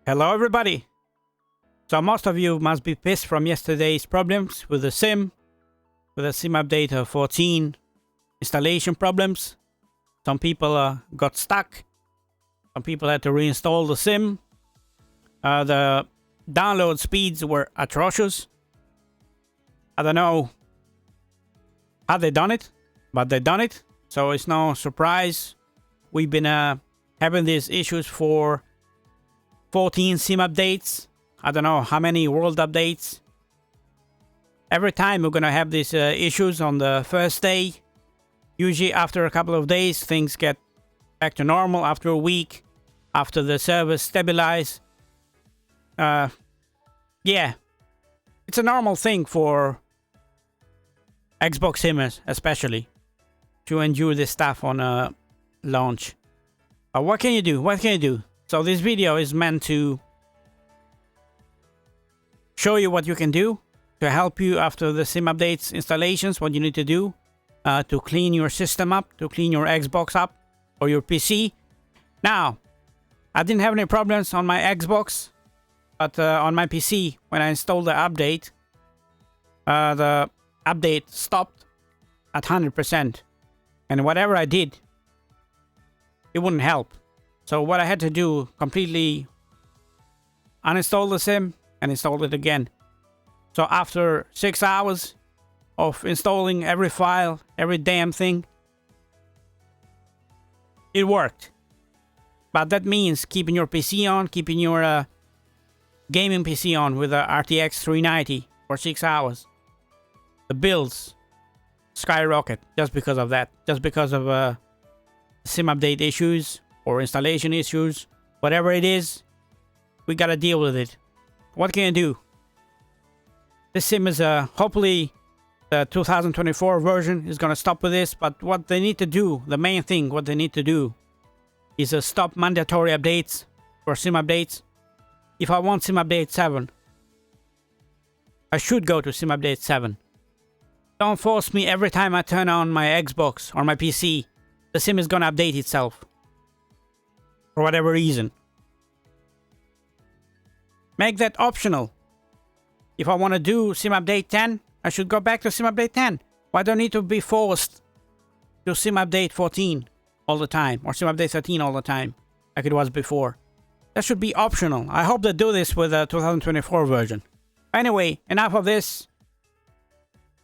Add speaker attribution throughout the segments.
Speaker 1: Hello everybody! So most of you must be pissed from yesterday's problems with the sim update 14 installation problems. Some people got stuck. Some people had to reinstall the sim. The download speeds were atrocious. I don't know how they done it, but they done it. So it's no surprise. We've been having these issues for 14 sim updates. I don't know how many world updates. Every time we're gonna have these issues on the first day. Usually after a couple of days things get back to normal. After a week, after the servers stabilize. Yeah, it's a normal thing for Xbox simmers especially to endure this stuff on launch. What can you do? What can you do? So this video is meant to show you what you can do to help you after the sim updates installations, what you need to do to clean your system up, to clean your Xbox up or your PC. Now, I didn't have any problems on my Xbox, but on my PC, when I installed the update stopped at 100%. And whatever I did, it wouldn't help. So what I had to do, completely uninstall the sim and install it again. So after 6 hours of installing every file, every damn thing, it worked. But that means keeping your PC on, keeping your gaming PC on with a RTX 390 for 6 hours. The builds skyrocket just because of that. Just because of sim update issues or installation issues. Whatever it is, we gotta deal with it. What can you do? This sim is hopefully the 2024 version is gonna stop with this, but what they need to do, the main thing, what they need to do is stop mandatory updates for sim updates. If I want sim update 7, I should go to sim update 7. Don't force me every time I turn on my Xbox or my PC, the sim is gonna update itself. For whatever reason. Make that optional. If I want to do sim update 10, I should go back to sim update 10. Why do I need to be forced to sim update 14 all the time or sim update 13 all the time like it was before? That should be optional. I hope they do this with the 2024 version. Anyway, enough of this.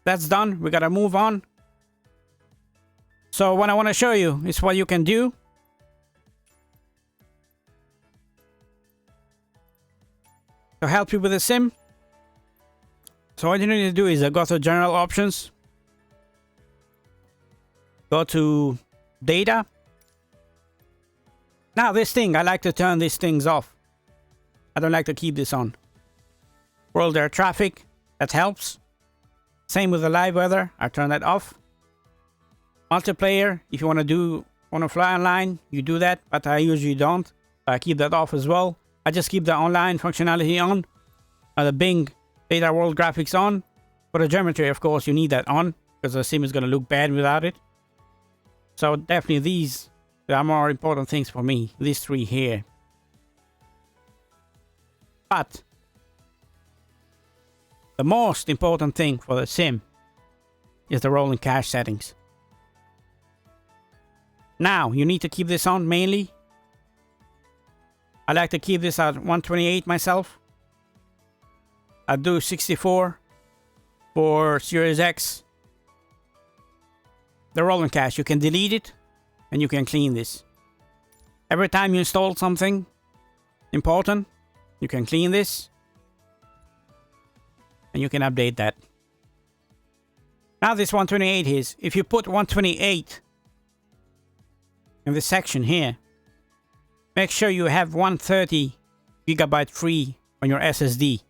Speaker 1: That's done. We gotta move on. So what I want to show you is what you can do to help you with the sim. So what you need to do is go to general options, go to data. Now this thing, I like to turn these things off. I don't like to keep this on. World air traffic, that helps. Same with the live weather, I turn that off. Multiplayer, if you want to fly online, you do that, but I usually don't. I keep that off as well. I just keep the online functionality on. The Bing data world graphics on. For the geometry, of course, you need that on, because the sim is going to look bad without it. So definitely these are more important things for me. These three here. But the most important thing for the sim is the rolling cache settings. Now, you need to keep this on mainly. I like to keep this at 128 myself. I do 64 for Series X. The rolling cache, you can delete it and you can clean this. Every time you install something important, you can clean this and you can update that. Now this 128 is, if you put 128 in this section here, make sure you have 130 gigabyte free on your SSD.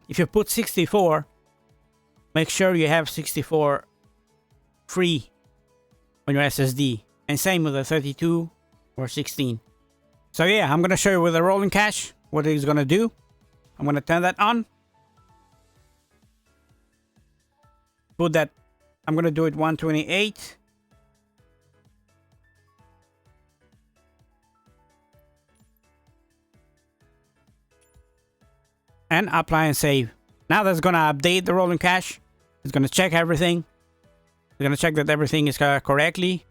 Speaker 1: If you put 64, make sure you have 64 free on your SSD. And same with the 32 or 16. So yeah, I'm going to show you with the rolling cache what it's going to do. I'm going to turn that on. Put that, I'm going to do it 128. and apply and save. Now that's gonna update the rolling cache. It's gonna check everything. It's gonna check that everything is correctly.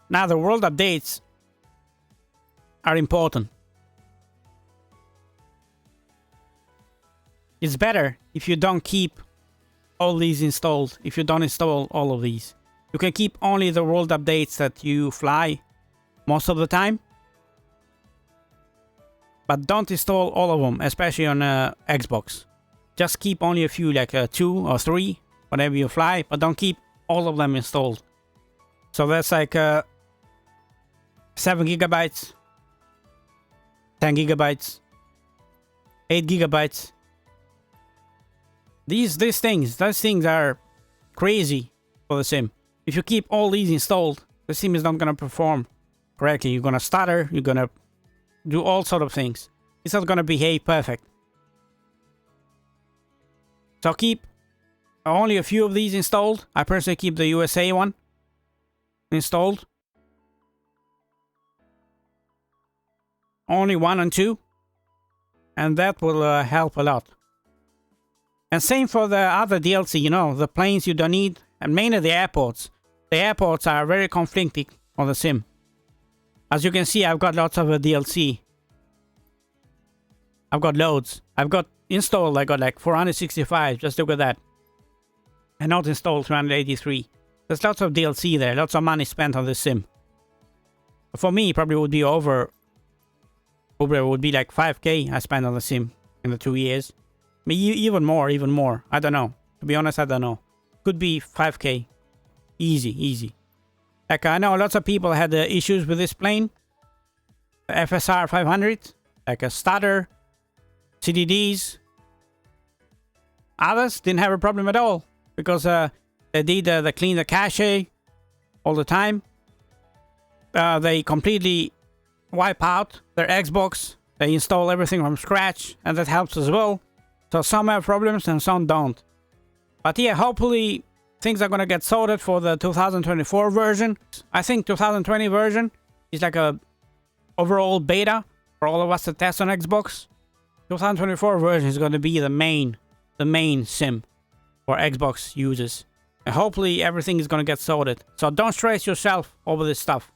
Speaker 1: Now the world updates are important. It's better if you don't keep all these installed, if you don't install all of these. You can keep only the world updates that you fly most of the time. But don't install all of them, especially on Xbox. Just keep only a few, like 2 or 3, whatever you fly, but don't keep all of them installed. So that's like 7 gigabytes, 10 gigabytes, 8 gigabytes. Those things are crazy for the sim. If you keep all these installed, the sim is not gonna perform correctly. You're gonna stutter, you're gonna do all sort of things. It's not gonna behave perfect. So keep only a few of these installed. I personally keep the USA one installed. Only 1 and 2. And that will help a lot. And same for the other DLC, you know, the planes you don't need, and mainly the airports. The airports are very conflicting on the sim. As you can see, I've got lots of DLC. I've got loads. I've got installed, I got like 465, just look at that. And not installed 383. There's lots of DLC there, lots of money spent on this sim. For me, probably would be would be like 5k I spent on the sim in the 2 years. Maybe even more. I don't know. To be honest, I don't know. Could be 5k. Easy. Like, I know lots of people had issues with this plane. The FSR 500. Like a stutter. CDDs. Others didn't have a problem at all. Because they clean the cache all the time. They completely wipe out their Xbox. They install everything from scratch. And that helps as well. So some have problems and some don't. But yeah, hopefully things are gonna get sorted for the 2024 version. I think 2020 version is like a overall beta for all of us to test on Xbox. 2024 version is gonna be the main sim for Xbox users. And hopefully everything is gonna get sorted. So don't stress yourself over this stuff.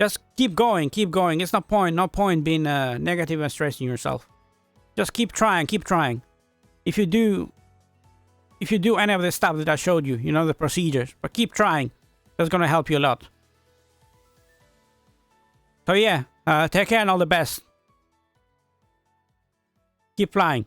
Speaker 1: Just keep going. It's no point being negative and stressing yourself. Just keep trying. If you do any of this stuff that I showed you, you know, the procedures, but keep trying. That's gonna help you a lot. So yeah, take care and all the best. Keep flying.